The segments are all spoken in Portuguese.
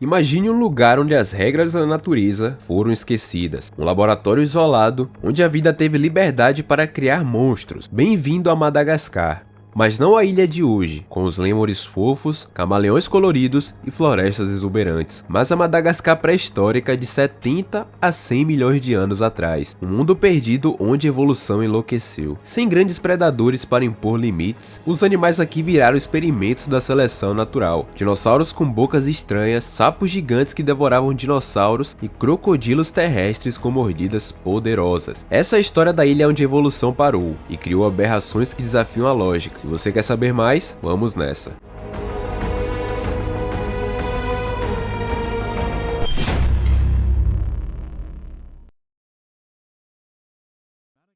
Imagine um lugar onde as regras da natureza foram esquecidas. Um laboratório isolado, onde a vida teve liberdade para criar monstros. Bem-vindo a Madagascar. Mas não a ilha de hoje, com os lêmures fofos, camaleões coloridos e florestas exuberantes, mas a Madagascar pré-histórica de 70 a 100 milhões de anos atrás, um mundo perdido onde a evolução enlouqueceu. Sem grandes predadores para impor limites, os animais aqui viraram experimentos da seleção natural. Dinossauros com bocas estranhas, sapos gigantes que devoravam dinossauros e crocodilos terrestres com mordidas poderosas. Essa é a história da ilha onde a evolução parou e criou aberrações que desafiam a lógica. Se você quer saber mais, vamos nessa.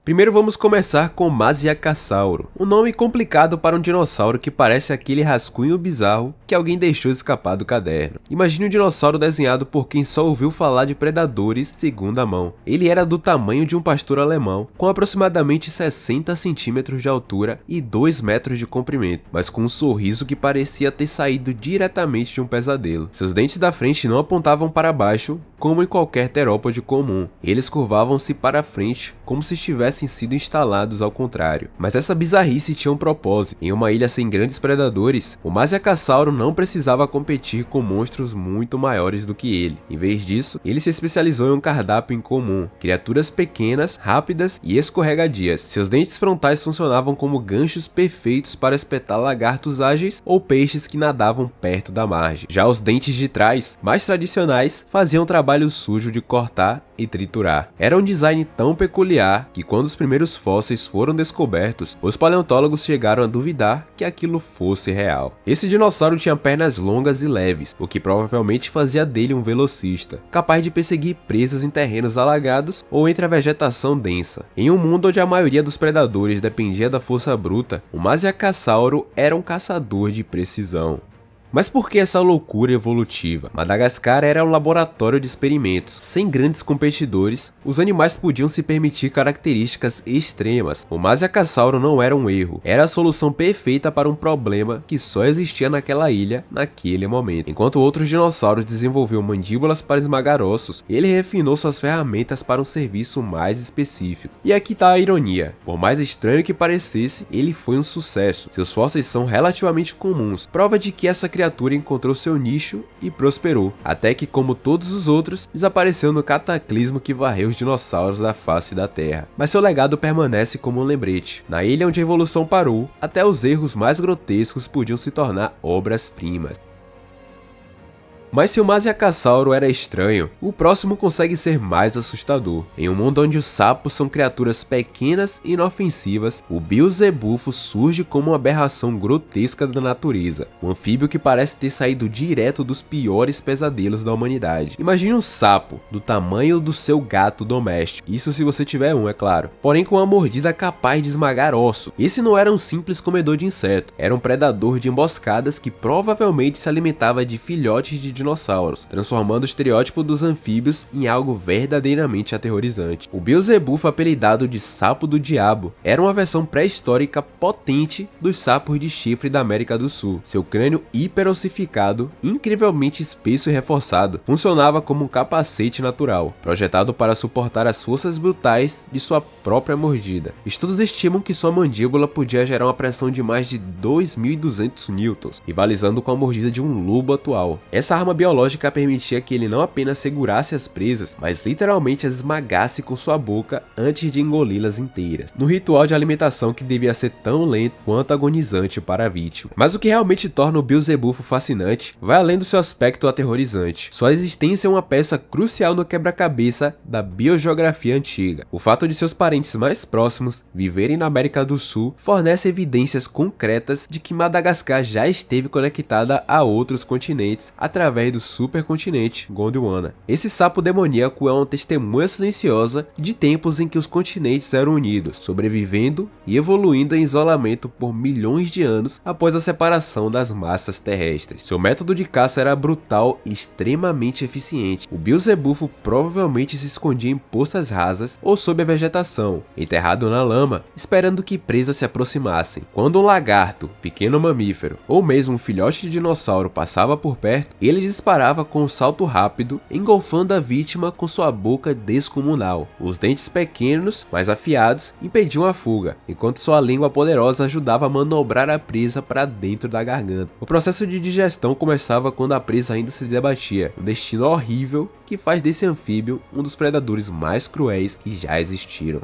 Primeiro vamos começar com Masiacassauro, um nome complicado para um dinossauro que parece aquele rascunho bizarro que alguém deixou escapar do caderno. Imagine um dinossauro desenhado por quem só ouviu falar de predadores segunda mão. Ele era do tamanho de um pastor alemão, com aproximadamente 60 centímetros de altura e 2 metros de comprimento, mas com um sorriso que parecia ter saído diretamente de um pesadelo. Seus dentes da frente não apontavam para baixo, como em qualquer terópode comum. Eles curvavam-se para frente, como se tivessem sido instalados ao contrário. Mas essa bizarrice tinha um propósito. Em uma ilha sem grandes predadores, o Masiacassauro não precisava competir com monstros muito maiores do que ele. Em vez disso, ele se especializou em um cardápio incomum: criaturas pequenas, rápidas e escorregadias. Seus dentes frontais funcionavam como ganchos perfeitos para espetar lagartos ágeis ou peixes que nadavam perto da margem. Já os dentes de trás, mais tradicionais, faziam o trabalho sujo de cortar e triturar. Era um design tão peculiar que, quando os primeiros fósseis foram descobertos, os paleontólogos chegaram a duvidar que aquilo fosse real. Esse dinossauro tinha pernas longas e leves, o que provavelmente fazia dele um velocista, capaz de perseguir presas em terrenos alagados ou entre a vegetação densa. Em um mundo onde a maioria dos predadores dependia da força bruta, o Masiacassauro era um caçador de precisão. Mas por que essa loucura evolutiva? Madagascar era um laboratório de experimentos. Sem grandes competidores, os animais podiam se permitir características extremas. O Masiacassauro não era um erro, era a solução perfeita para um problema que só existia naquela ilha naquele momento. Enquanto outros dinossauros desenvolviam mandíbulas para esmagar ossos, ele refinou suas ferramentas para um serviço mais específico. E aqui está a ironia: por mais estranho que parecesse, ele foi um sucesso. Seus fósseis são relativamente comuns, prova de que essa criatura encontrou seu nicho e prosperou, até que, como todos os outros, desapareceu no cataclismo que varreu os dinossauros da face da Terra. Mas seu legado permanece como um lembrete. Na ilha onde a evolução parou, até os erros mais grotescos podiam se tornar obras-primas. Mas se o Masiacassauro era estranho, o próximo consegue ser mais assustador. Em um mundo onde os sapos são criaturas pequenas e inofensivas, o Beelzebufo surge como uma aberração grotesca da natureza, um anfíbio que parece ter saído direto dos piores pesadelos da humanidade. Imagine um sapo do tamanho do seu gato doméstico, isso se você tiver um, é claro, porém com uma mordida capaz de esmagar osso. Esse não era um simples comedor de inseto, era um predador de emboscadas que provavelmente se alimentava de filhotes de dinossauros, transformando o estereótipo dos anfíbios em algo verdadeiramente aterrorizante. O Beelzebufo, apelidado de Sapo do Diabo, era uma versão pré-histórica potente dos sapos de chifre da América do Sul. Seu crânio hiperossificado, incrivelmente espesso e reforçado, funcionava como um capacete natural, projetado para suportar as forças brutais de sua própria mordida. Estudos estimam que sua mandíbula podia gerar uma pressão de mais de 2.200 newtons, rivalizando com a mordida de um lobo atual. Essa arma biológica permitia que ele não apenas segurasse as presas, mas literalmente as esmagasse com sua boca antes de engoli-las inteiras, no ritual de alimentação que devia ser tão lento quanto agonizante para a vítima. Mas o que realmente torna o Beelzebufo fascinante vai além do seu aspecto aterrorizante. Sua existência é uma peça crucial no quebra-cabeça da biogeografia antiga. O fato de seus parentes mais próximos viverem na América do Sul fornece evidências concretas de que Madagascar já esteve conectada a outros continentes através do supercontinente Gondwana. Esse sapo demoníaco é uma testemunha silenciosa de tempos em que os continentes eram unidos, sobrevivendo e evoluindo em isolamento por milhões de anos após a separação das massas terrestres. Seu método de caça era brutal e extremamente eficiente. O Beelzebufo provavelmente se escondia em poças rasas ou sob a vegetação, enterrado na lama, esperando que presas se aproximassem. Quando um lagarto, pequeno mamífero, ou mesmo um filhote de dinossauro passava por perto, ele disparava com um salto rápido, engolfando a vítima com sua boca descomunal. Os dentes pequenos, mas afiados, impediam a fuga, enquanto sua língua poderosa ajudava a manobrar a presa para dentro da garganta. O processo de digestão começava quando a presa ainda se debatia, um destino horrível que faz desse anfíbio um dos predadores mais cruéis que já existiram.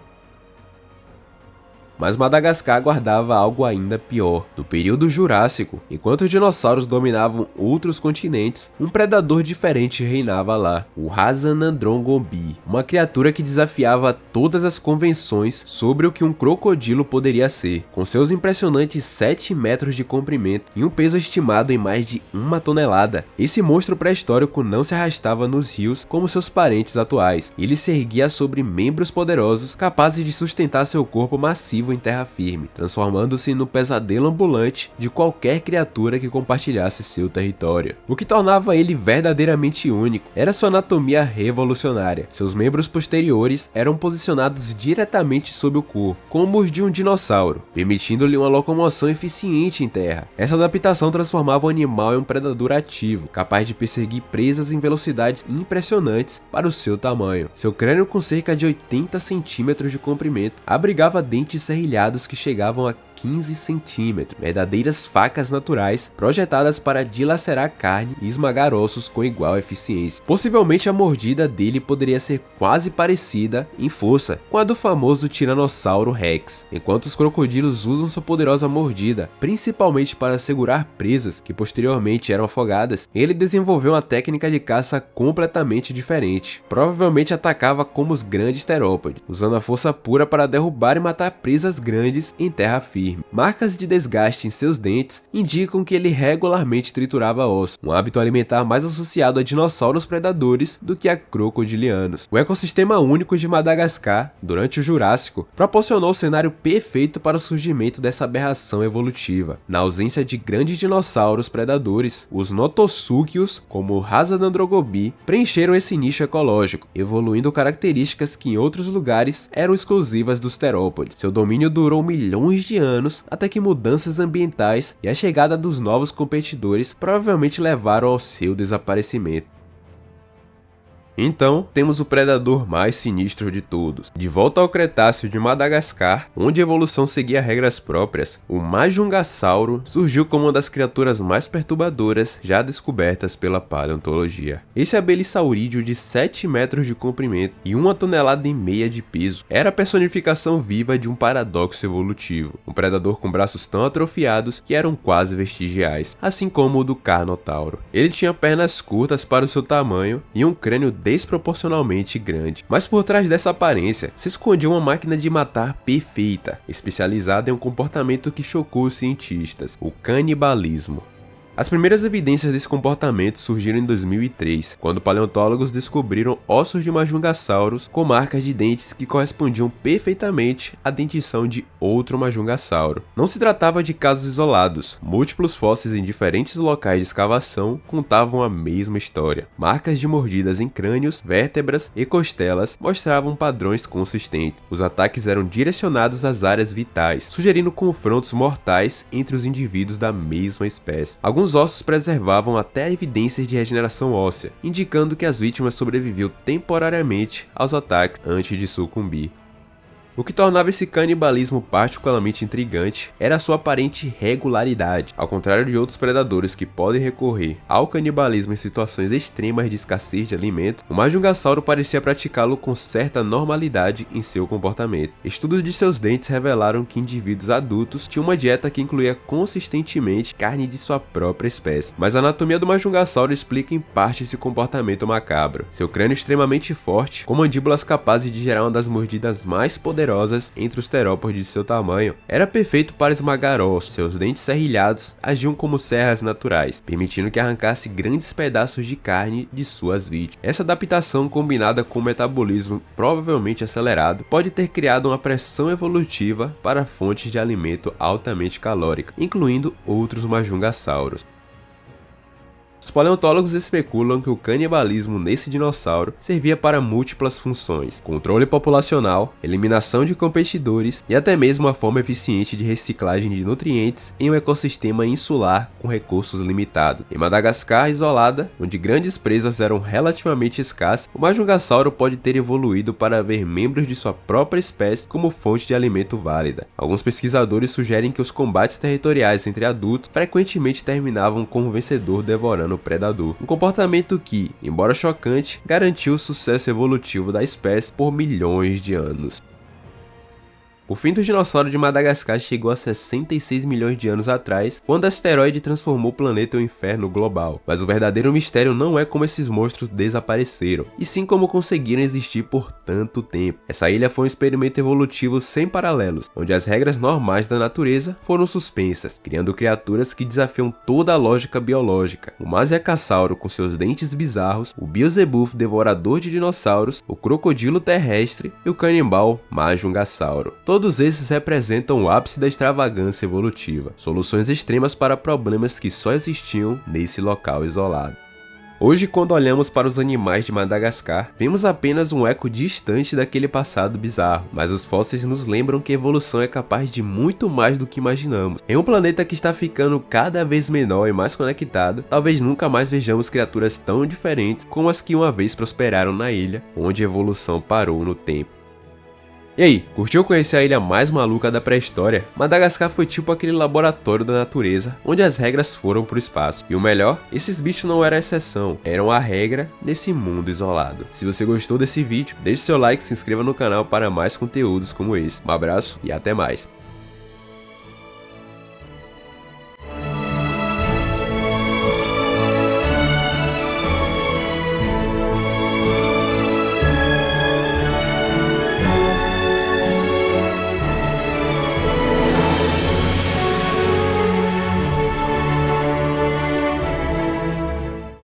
Mas Madagascar guardava algo ainda pior. No período Jurássico, enquanto os dinossauros dominavam outros continentes, um predador diferente reinava lá, o Razanandrongombi, uma criatura que desafiava todas as convenções sobre o que um crocodilo poderia ser, com seus impressionantes 7 metros de comprimento e um peso estimado em mais de 1 tonelada. Esse monstro pré-histórico não se arrastava nos rios como seus parentes atuais, ele se erguia sobre membros poderosos capazes de sustentar seu corpo massivo em terra firme, transformando-se no pesadelo ambulante de qualquer criatura que compartilhasse seu território. O que tornava ele verdadeiramente único era sua anatomia revolucionária. Seus membros posteriores eram posicionados diretamente sob o corpo, como os de um dinossauro, permitindo-lhe uma locomoção eficiente em terra. Essa adaptação transformava o animal em um predador ativo, capaz de perseguir presas em velocidades impressionantes para o seu tamanho. Seu crânio, com cerca de 80 centímetros de comprimento, abrigava dentes serrilhados que chegavam a 15 centímetros, verdadeiras facas naturais projetadas para dilacerar carne e esmagar ossos com igual eficiência. Possivelmente a mordida dele poderia ser quase parecida em força com a do famoso Tiranossauro Rex. Enquanto os crocodilos usam sua poderosa mordida principalmente para segurar presas que posteriormente eram afogadas, ele desenvolveu uma técnica de caça completamente diferente. Provavelmente atacava como os grandes terópodes, usando a força pura para derrubar e matar presas grandes em terra firme. Marcas de desgaste em seus dentes indicam que ele regularmente triturava ossos, um hábito alimentar mais associado a dinossauros predadores do que a crocodilianos. O ecossistema único de Madagascar, durante o Jurássico, proporcionou o cenário perfeito para o surgimento dessa aberração evolutiva. Na ausência de grandes dinossauros predadores, os notossúquios, como o Razanandrongombi, preencheram esse nicho ecológico, evoluindo características que em outros lugares eram exclusivas dos terópodes. Seu domínio durou milhões de anos, até que mudanças ambientais e a chegada dos novos competidores provavelmente levaram ao seu desaparecimento. Então, temos o predador mais sinistro de todos. De volta ao Cretáceo de Madagascar, onde a evolução seguia regras próprias, o Majungasauro surgiu como uma das criaturas mais perturbadoras já descobertas pela paleontologia. Esse abelissaurídeo de 7 metros de comprimento e 1,5 tonelada de peso era a personificação viva de um paradoxo evolutivo, um predador com braços tão atrofiados que eram quase vestigiais, assim como o do Carnotauro. Ele tinha pernas curtas para o seu tamanho e um crânio desproporcionalmente grande, mas por trás dessa aparência se escondia uma máquina de matar perfeita, especializada em um comportamento que chocou os cientistas: o canibalismo. As primeiras evidências desse comportamento surgiram em 2003, quando paleontólogos descobriram ossos de Majungasauros com marcas de dentes que correspondiam perfeitamente à dentição de outro Majungasauro. Não se tratava de casos isolados, múltiplos fósseis em diferentes locais de escavação contavam a mesma história. Marcas de mordidas em crânios, vértebras e costelas mostravam padrões consistentes. Os ataques eram direcionados às áreas vitais, sugerindo confrontos mortais entre os indivíduos da mesma espécie. Alguns ossos preservavam até evidências de regeneração óssea, indicando que as vítimas sobreviviam temporariamente aos ataques antes de sucumbir. O que tornava esse canibalismo particularmente intrigante era a sua aparente regularidade. Ao contrário de outros predadores que podem recorrer ao canibalismo em situações extremas de escassez de alimentos, o Majungasauro parecia praticá-lo com certa normalidade em seu comportamento. Estudos de seus dentes revelaram que indivíduos adultos tinham uma dieta que incluía consistentemente carne de sua própria espécie, mas a anatomia do Majungasauro explica em parte esse comportamento macabro. Seu crânio extremamente forte, com mandíbulas capazes de gerar uma das mordidas mais poderosas entre os terópodes de seu tamanho, era perfeito para esmagar ossos. Seus dentes serrilhados agiam como serras naturais, permitindo que arrancasse grandes pedaços de carne de suas vítimas. Essa adaptação, combinada com um metabolismo provavelmente acelerado, pode ter criado uma pressão evolutiva para fontes de alimento altamente calórica, incluindo outros Majungasauros. Os paleontólogos especulam que o canibalismo nesse dinossauro servia para múltiplas funções: controle populacional, eliminação de competidores e até mesmo uma forma eficiente de reciclagem de nutrientes em um ecossistema insular com recursos limitados. Em Madagascar isolada, onde grandes presas eram relativamente escassas, o Majungasauro pode ter evoluído para ver membros de sua própria espécie como fonte de alimento válida. Alguns pesquisadores sugerem que os combates territoriais entre adultos frequentemente terminavam com o vencedor devorando o predador, um comportamento que, embora chocante, garantiu o sucesso evolutivo da espécie por milhões de anos. O fim do dinossauro de Madagascar chegou a 66 milhões de anos atrás, quando o asteroide transformou o planeta em um inferno global. Mas o verdadeiro mistério não é como esses monstros desapareceram, e sim como conseguiram existir por tanto tempo. Essa ilha foi um experimento evolutivo sem paralelos, onde as regras normais da natureza foram suspensas, criando criaturas que desafiam toda a lógica biológica. O Masiacassauro com seus dentes bizarros, o Beelzebub devorador de dinossauros, o crocodilo terrestre e o canibal Majungasauro. Todos esses representam o ápice da extravagância evolutiva, soluções extremas para problemas que só existiam nesse local isolado. Hoje, quando olhamos para os animais de Madagascar, vemos apenas um eco distante daquele passado bizarro, mas os fósseis nos lembram que a evolução é capaz de muito mais do que imaginamos. Em um planeta que está ficando cada vez menor e mais conectado, talvez nunca mais vejamos criaturas tão diferentes como as que uma vez prosperaram na ilha, onde a evolução parou no tempo. E aí, curtiu conhecer a ilha mais maluca da pré-história? Madagascar foi tipo aquele laboratório da natureza, onde as regras foram pro espaço. E o melhor, esses bichos não eram a exceção, eram a regra nesse mundo isolado. Se você gostou desse vídeo, deixe seu like e se inscreva no canal para mais conteúdos como esse. Um abraço e até mais.